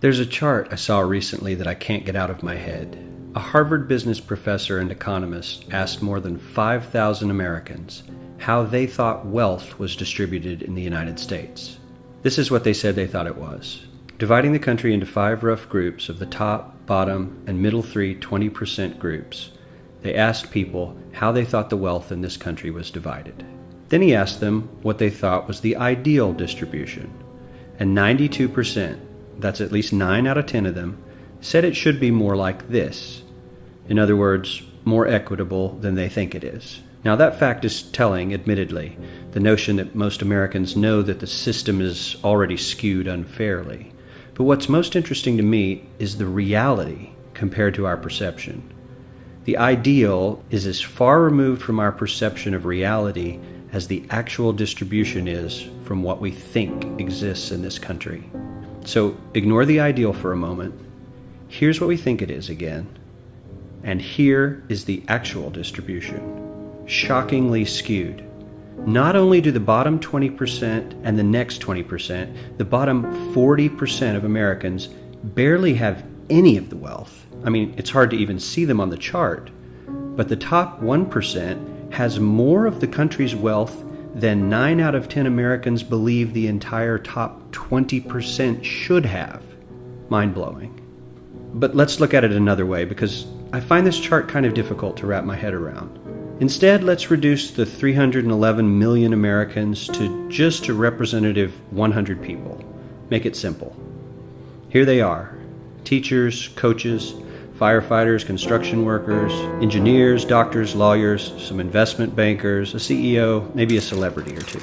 There's a chart I saw recently that I can't get out of my head. A Harvard business professor and economist asked more than 5,000 Americans how they thought wealth was distributed in the United States. This is what they said they thought it was. Dividing the country into 5 rough groups of the top, bottom, and middle 3 20% groups, they asked people how they thought the wealth in this country was divided. Then he asked them what they thought was the ideal distribution. And 92%, that's at least 9 out of 10 of them, said it should be more like this. In other words, more equitable than they think it is. Now that fact is telling, admittedly, the notion that most Americans know that the system is already skewed unfairly. But what's most interesting to me is the reality compared to our perception. The ideal is as far removed from our perception of reality as the actual distribution is from what we think exists in this country. So ignore the ideal for a moment. Here's what we think it is again. And here is the actual distribution. Shockingly skewed. Not only do the bottom 20% and the next 20%, the bottom 40% of Americans barely have any of the wealth. I mean, it's hard to even see them on the chart. But the top 1% has more of the country's wealth than 9 out of 10 Americans believe the entire top 20% should have. Mind-blowing. But let's look at it another way, because I find this chart kind of difficult to wrap my head around. Instead, let's reduce the 311 million Americans to just a representative 100 people. Make it simple. Here they are: teachers, coaches, firefighters, construction workers, engineers, doctors, lawyers, some investment bankers, a CEO, maybe a celebrity or two.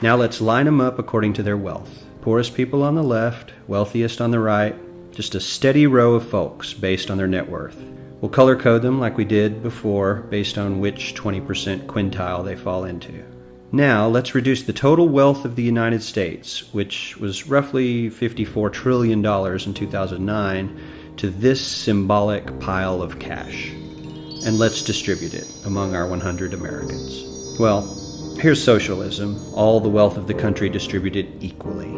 Now let's line them up according to their wealth. Poorest people on the left, wealthiest on the right, just a steady row of folks based on their net worth. We'll color code them like we did before based on which 20% quintile they fall into. Now let's reduce the total wealth of the United States, which was roughly $54 trillion in 2009, to this symbolic pile of cash. And let's distribute it among our 100 Americans. Well, here's socialism, all the wealth of the country distributed equally.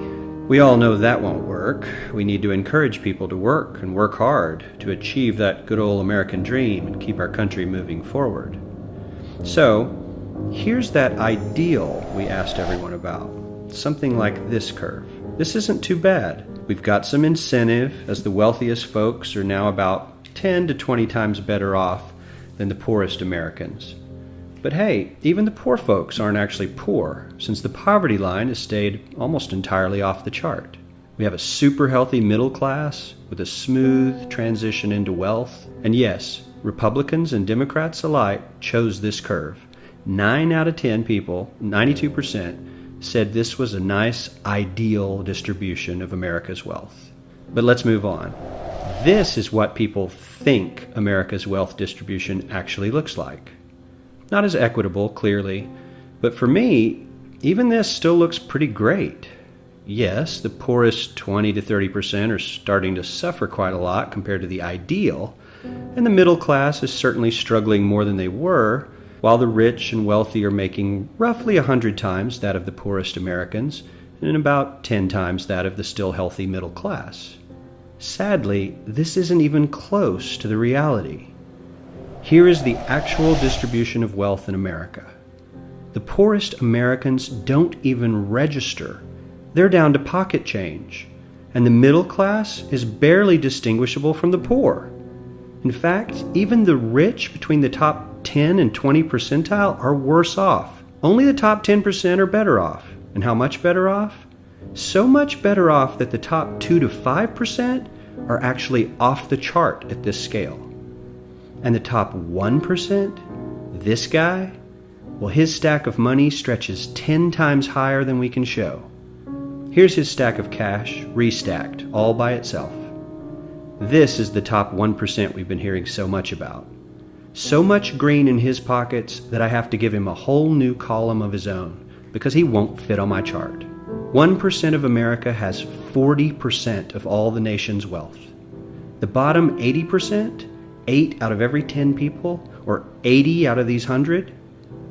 We all know that won't work. We need to encourage people to work and work hard to achieve that good old American dream and keep our country moving forward. So, here's that ideal we asked everyone about. Something like this curve. This isn't too bad. We've got some incentive, as the wealthiest folks are now about 10 to 20 times better off than the poorest Americans. But hey, even the poor folks aren't actually poor, since the poverty line has stayed almost entirely off the chart. We have a super healthy middle class with a smooth transition into wealth. And yes, Republicans and Democrats alike chose this curve. 9 out of 10 people, 92%, said this was a nice, ideal distribution of America's wealth. But let's move on. This is what people think America's wealth distribution actually looks like. Not as equitable, clearly, but for me, even this still looks pretty great. Yes, the poorest 20 to 30% are starting to suffer quite a lot compared to the ideal, and the middle class is certainly struggling more than they were, while the rich and wealthy are making roughly 100 times that of the poorest Americans, and about 10 times that of the still healthy middle class. Sadly, this isn't even close to the reality. Here is the actual distribution of wealth in America. The poorest Americans don't even register. They're down to pocket change, and the middle class is barely distinguishable from the poor. In fact, even the rich between the top 10 and 20 percentile are worse off. Only the top 10% are better off. And how much better off? So much better off that the top 2 to 5% are actually off the chart at this scale. And the top 1%, this guy, well, his stack of money stretches 10 times higher than we can show. Here's his stack of cash, restacked, all by itself. This is the top 1% we've been hearing so much about. So much green in his pockets that I have to give him a whole new column of his own, because he won't fit on my chart. 1% of America has 40% of all the nation's wealth. The bottom 80%, 8 out of every 10 people, or 80 out of these 100,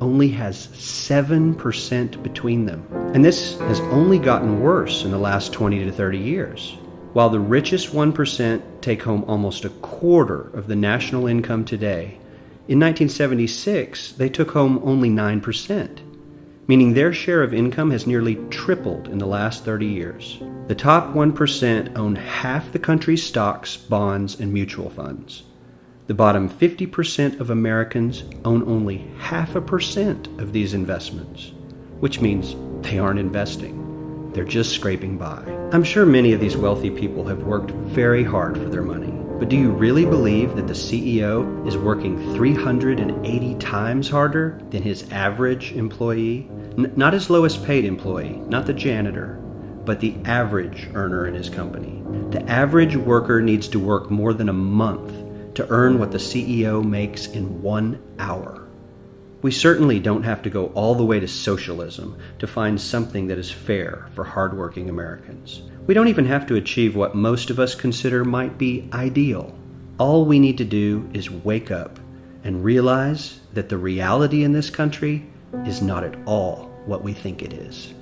only has 7% between them. And this has only gotten worse in the last 20 to 30 years. While the richest 1% take home almost a quarter of the national income today, in 1976 they took home only 9%, meaning their share of income has nearly tripled in the last 30 years. The top 1% own half the country's stocks, bonds, and mutual funds. The bottom 50% of Americans own only 0.5% of these investments, which means they aren't investing. They're just scraping by. I'm sure many of these wealthy people have worked very hard for their money, but do you really believe that the CEO is working 380 times harder than his average employee? Not his lowest paid employee, not the janitor, but the average earner in his company. The average worker needs to work more than a month to earn what the CEO makes in 1 hour. We certainly don't have to go all the way to socialism to find something that is fair for hardworking Americans. We don't even have to achieve what most of us consider might be ideal. All we need to do is wake up and realize that the reality in this country is not at all what we think it is.